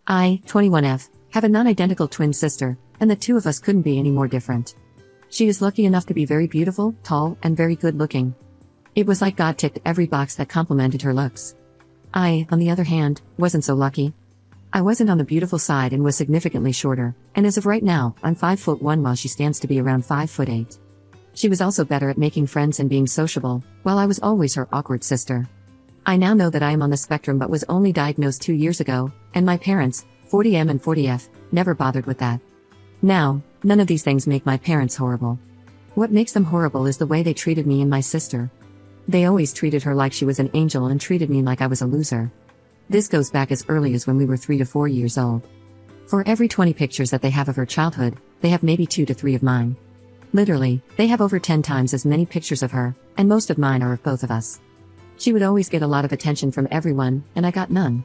I, 21F, have a non-identical twin sister, and the two of us couldn't be any more different. She is lucky enough to be very beautiful, tall, and very good looking. It was like God ticked every box that complimented her looks. I, on the other hand, wasn't so lucky. I wasn't on the beautiful side and was significantly shorter, and as of right now, I'm 5'1" while she stands to be around 5'8". She was also better at making friends and being sociable, while I was always her awkward sister. I now know that I am on the spectrum but was only diagnosed 2 years ago, and my parents, 40M and 40F, never bothered with that. Now, none of these things make my parents horrible. What makes them horrible is the way they treated me and my sister. They always treated her like she was an angel and treated me like I was a loser. This goes back as early as when we were 3 to 4 years old. For every 20 pictures that they have of her childhood, they have maybe 2 to 3 of mine. Literally, they have over 10 times as many pictures of her, and most of mine are of both of us. She would always get a lot of attention from everyone, and I got none.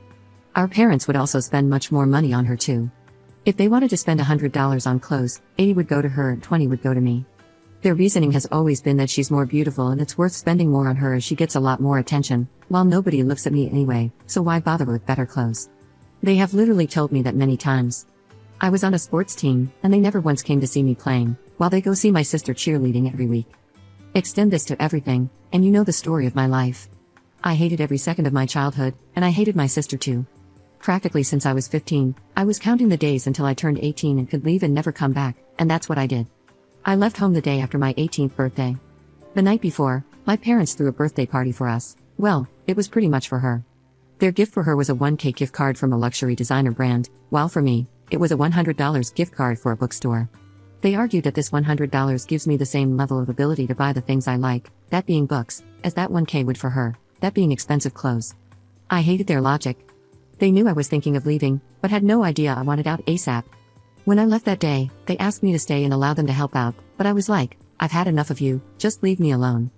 Our parents would also spend much more money on her too. If they wanted to spend $100 on clothes, 80 would go to her and 20 would go to me. Their reasoning has always been that she's more beautiful and it's worth spending more on her as she gets a lot more attention, while nobody looks at me anyway, so why bother with better clothes? They have literally told me that many times. I was on a sports team, and they never once came to see me playing, while they go see my sister cheerleading every week. Extend this to everything, and you know the story of my life. I hated every second of my childhood, and I hated my sister too. Practically since I was 15, I was counting the days until I turned 18 and could leave and never come back, and that's what I did. I left home the day after my 18th birthday. The night before, my parents threw a birthday party for us. Well, it was pretty much for her. Their gift for her was a $1K gift card from a luxury designer brand, while for me, it was a $100 gift card for a bookstore. They argued that this $100 gives me the same level of ability to buy the things I like, that being books, as that $1K would for her, that being expensive clothes. I hated their logic. They knew I was thinking of leaving, but had no idea I wanted out ASAP. When I left that day, they asked me to stay and allow them to help out, but I was like, I've had enough of you, just leave me alone.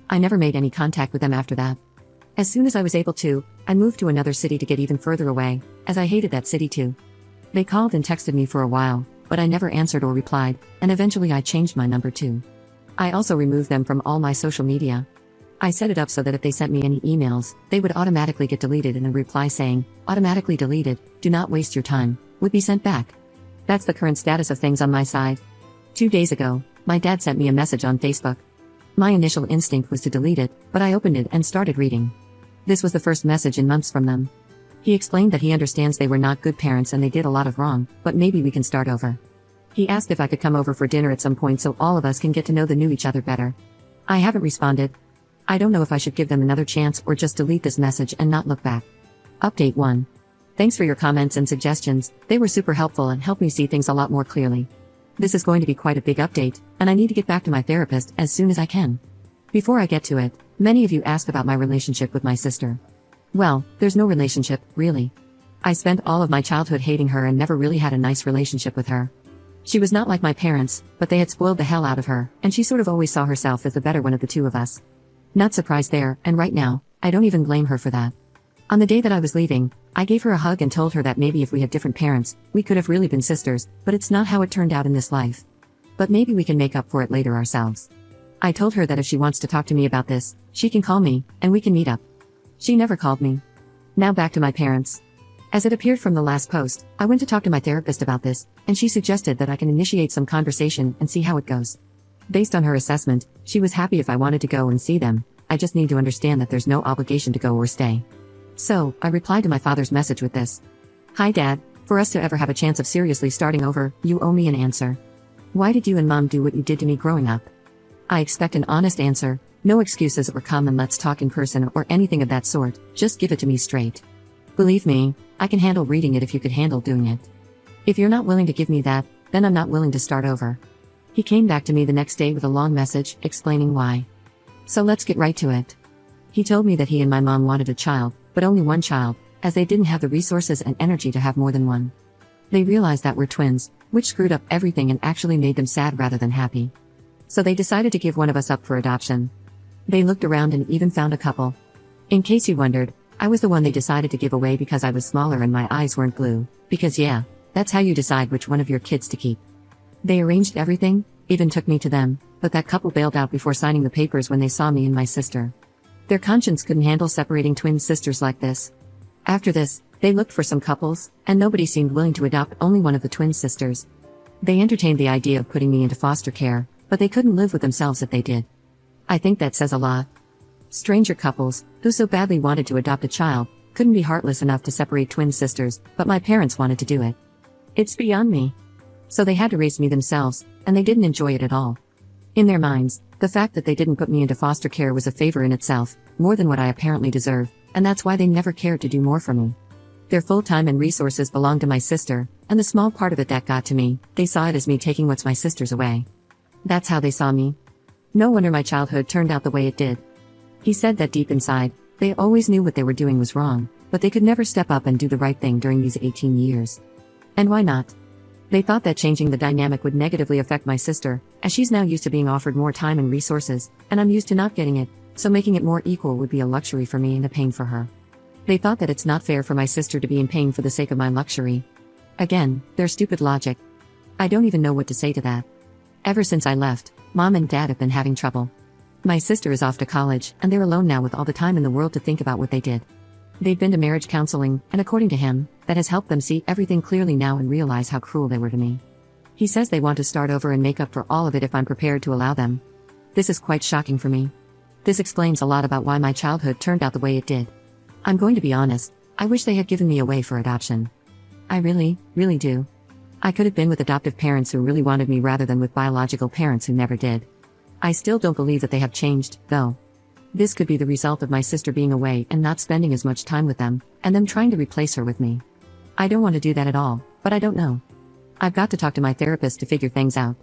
I never made any contact with them after that. As soon as I was able to, I moved to another city to get even further away, as I hated that city too. They called and texted me for a while, but I never answered or replied, and eventually I changed my number too. I also removed them from all my social media. I set it up so that if they sent me any emails, they would automatically get deleted and a reply saying, automatically deleted, do not waste your time, would be sent back. That's the current status of things on my side. 2 days ago, my dad sent me a message on Facebook. My initial instinct was to delete it, but I opened it and started reading. This was the first message in months from them. He explained that he understands they were not good parents and they did a lot of wrong, but maybe we can start over. He asked if I could come over for dinner at some point so all of us can get to know each other better. I haven't responded. I don't know if I should give them another chance or just delete this message and not look back. Update 1. Thanks for your comments and suggestions, they were super helpful and helped me see things a lot more clearly. This is going to be quite a big update, and I need to get back to my therapist as soon as I can. Before I get to it, many of you asked about my relationship with my sister. Well, there's no relationship, really. I spent all of my childhood hating her and never really had a nice relationship with her. She was not like my parents, but they had spoiled the hell out of her, and she sort of always saw herself as the better one of the two of us. Not surprised there, and right now, I don't even blame her for that. On the day that I was leaving, I gave her a hug and told her that maybe if we had different parents, we could have really been sisters, but it's not how it turned out in this life. But maybe we can make up for it later ourselves. I told her that if she wants to talk to me about this, she can call me, and we can meet up. She never called me. Now back to my parents. As it appeared from the last post, I went to talk to my therapist about this, and she suggested that I can initiate some conversation and see how it goes. Based on her assessment, she was happy if I wanted to go and see them. I just need to understand that there's no obligation to go or stay. So, I replied to my father's message with this. Hi Dad, for us to ever have a chance of seriously starting over, you owe me an answer. Why did you and Mom do what you did to me growing up? I expect an honest answer, no excuses or come and let's talk in person or anything of that sort, just give it to me straight. Believe me, I can handle reading it if you could handle doing it. If you're not willing to give me that, then I'm not willing to start over. He came back to me the next day with a long message, explaining why. So let's get right to it. He told me that he and my mom wanted a child, but only one child, as they didn't have the resources and energy to have more than one. They realized that we're twins, which screwed up everything and actually made them sad rather than happy. So they decided to give one of us up for adoption. They looked around and even found a couple. In case you wondered, I was the one they decided to give away because I was smaller and my eyes weren't blue, because yeah, that's how you decide which one of your kids to keep. They arranged everything, even took me to them, but that couple bailed out before signing the papers when they saw me and my sister. Their conscience couldn't handle separating twin sisters like this. After this, They looked for some couples, and nobody seemed willing to adopt only one of the twin sisters. They entertained the idea of putting me into foster care, but they couldn't live with themselves if they did. I think that says a lot. Stranger couples, who so badly wanted to adopt a child, couldn't be heartless enough to separate twin sisters, but my parents wanted to do it. It's beyond me. So they had to raise me themselves, and they didn't enjoy it at all. In their minds, the fact that they didn't put me into foster care was a favor in itself, more than what I apparently deserve, and that's why they never cared to do more for me. Their full time and resources belonged to my sister, and the small part of it that got to me, they saw it as me taking what's my sister's away. That's how they saw me. No wonder my childhood turned out the way it did. He said that deep inside, they always knew what they were doing was wrong, but they could never step up and do the right thing during these 18 years. And why not? They thought that changing the dynamic would negatively affect my sister, as she's now used to being offered more time and resources, and I'm used to not getting it, so making it more equal would be a luxury for me and a pain for her. They thought that it's not fair for my sister to be in pain for the sake of my luxury. Again, their stupid logic. I don't even know what to say to that. Ever since I left, Mom and Dad have been having trouble. My sister is off to college, and they're alone now with all the time in the world to think about what they did. They've been to marriage counseling, and according to him, that has helped them see everything clearly now and realize how cruel they were to me. He says they want to start over and make up for all of it if I'm prepared to allow them. This is quite shocking for me. This explains a lot about why my childhood turned out the way it did. I'm going to be honest, I wish they had given me away for adoption. I really, really do. I could have been with adoptive parents who really wanted me rather than with biological parents who never did. I still don't believe that they have changed, though. This could be the result of my sister being away and not spending as much time with them, and them trying to replace her with me. I don't want to do that at all, but I don't know. I've got to talk to my therapist to figure things out.